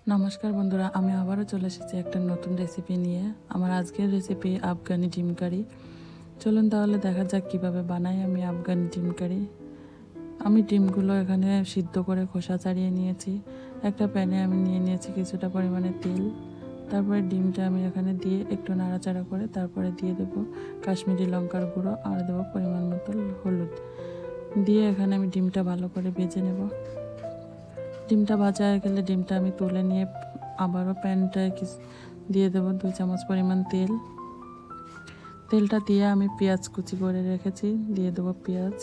নমস্কার বন্ধুরা, আমি আবারও চলে এসেছি একটা নতুন রেসিপি নিয়ে। আমার আজকের রেসিপি আফগানি ডিম কারি। চলুন তাহলে দেখা যাক কিভাবে বানাই আমি আফগানি ডিম কারি। আমি ডিমগুলো এখানে সিদ্ধ করে খোসা ছাড়িয়ে নিয়েছি। একটা প্যানে আমি নিয়ে নিয়েছি কিছুটা পরিমাণে তেল। তারপরে ডিমটা আমি এখানে দিয়ে একটু নাড়াচাড়া করে তারপরে দিয়ে দেবো কাশ্মীরি লঙ্কার গুঁড়ো আর দেবো পরিমাণ মতো হলুদ। দিয়ে এখানে আমি ডিমটা ভালো করে ভেজে নেব। ডিমটা ভাজা হয়ে গেলে ডিমটা আমি তুলে নিয়ে আবারও প্যানটায় দিয়ে দেবো 2 চামচ পরিমাণ তেল। তেলটা দিয়ে আমি পেঁয়াজ কুচি করে রেখেছি, দিয়ে দেবো পেঁয়াজ।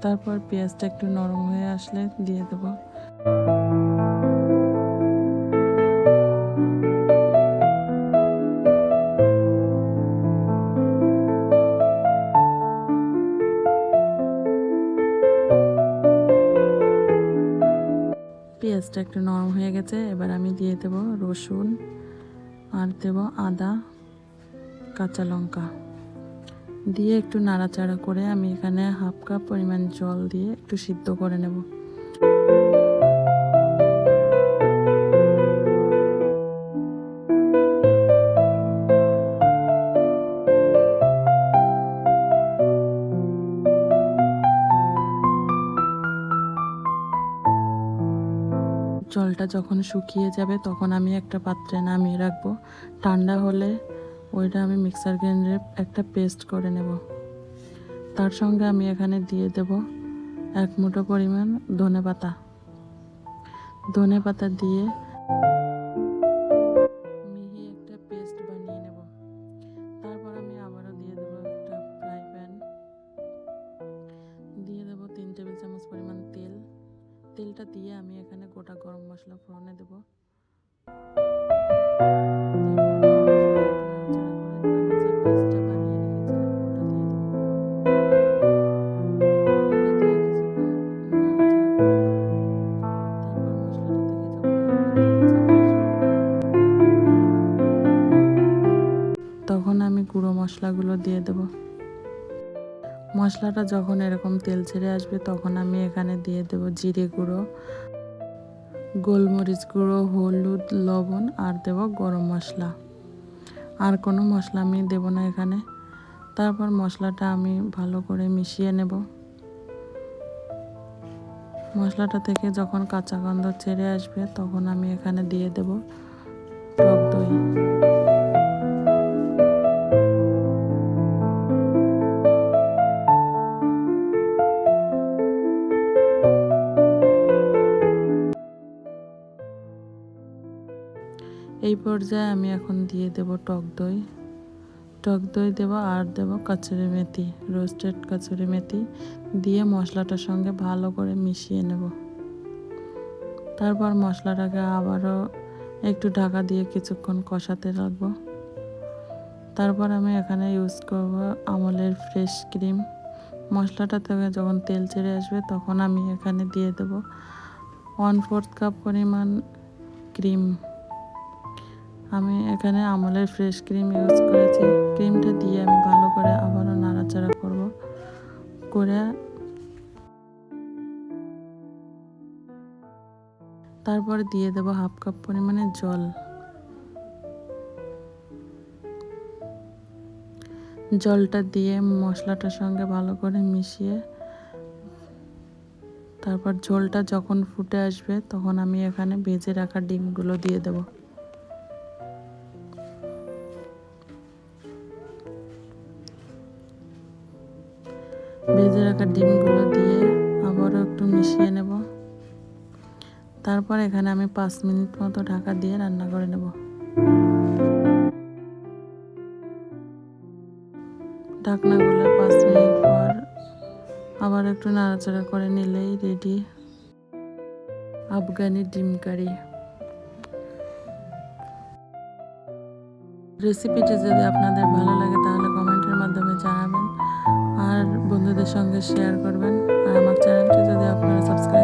তারপর পেঁয়াজটা একটু নরম হয়ে আসলে দিয়ে দেবো পেঁয়াজটা একটু নরম হয়ে গেছে। এবার আমি দিয়ে দেবো রসুন আর দেবো আদা, কাঁচা লঙ্কা দিয়ে একটু নাড়াচাড়া করে আমি এখানে হাফ কাপ পরিমাণ জল দিয়ে একটু সিদ্ধ করে নেব। জলটা যখন শুকিয়ে যাবে তখন আমি একটা পাত্রে নামিয়ে রাখবো। ঠান্ডা হলে ওইটা আমি মিক্সার গ্রাইন্ডারে একটা পেস্ট করে নেব। তার সঙ্গে আমি এখানে দিয়ে দেব 1 মুঠো পরিমাণ ধনে পাতা দিয়ে মিহি একটা পেস্ট বানিয়ে নেব। তারপর আমি আবারও দিয়ে দেবো একটা ফ্রাই প্যান, দিয়ে দেবো 3 টেবিল চামচ পরিমাণ তেল। তেলটা দিয়ে আমি এখানে গোটা গরম মশলা ফোড়নে দেবো। তখন আমি গুঁড়ো মশলাগুলো দিয়ে দেব। মশলাটা যখন এরকম তেল ছেড়ে আসবে তখন আমি এখানে দিয়ে দেব জিরে গুঁড়ো, গোলমরিচ গুঁড়ো, হলুদ, লবণ আর দেব গরম মশলা। আর কোনো মশলা আমি দেব না এখানে। তারপর মশলাটা আমি ভালো করে মিশিয়ে নেব। মশলাটা থেকে যখন কাঁচা গন্ধ ছেড়ে আসবে তখন আমি এখানে দিয়ে দেব টক দই। এই পর্যায়ে আমি এখন দিয়ে দেব টক দই দেব আর দেব কাসুরি মেথি, রোস্টেড কাসুরি মেথি দিয়ে মশলাটার সঙ্গে ভালো করে মিশিয়ে নেব। তারপর মশলাটাকে আবারও একটু ঢাকা দিয়ে কিছুক্ষণ কষাতে রাখবো। তারপর আমি এখানে ইউজ করব আমুলের ফ্রেশ ক্রিম। মশলাটা থেকে যখন তেল ছেড়ে আসবে তখন আমি এখানে দিয়ে দেব 1/4 কাপ পরিমাণ ক্রিম। আমি এখানে আমুলের ফ্রেশ ক্রিম ইউজ করেছি। ক্রিমটা দিয়ে আমি ভালো করে আবারও নাড়াচাড়া করব করে তারপরে দিয়ে দেব হাফ কাপ পরিমাণে জল। জলটা দিয়ে মশলাটার সঙ্গে ভালো করে মিশিয়ে তারপর ঝোলটা যখন ফুটে আসবে তখন আমি এখানে ভেজে রাখা ডিমগুলো দিয়ে দেব। ভেজে রাখা ডিমগুলো দিয়ে আবারও একটু মিশিয়ে নেব। তারপর এখানে আমি 5 মিনিট মতো ঢাকা দিয়ে রান্না করে নেব। ঢাকনা খুলে 5 মিনিট পর আবার একটু নাড়াচাড়া করে নিলেই রেডি আফগানি ডিম কারি। রেসিপিটি যদি আপনাদের ভালো লাগে তাহলে কমেন্টের মাধ্যমে জানাবেন আর বন্ধুদের সঙ্গে শেয়ার করবেন। আর আমার চ্যানেলটি যদি আপনারা সাবস্ক্রাইব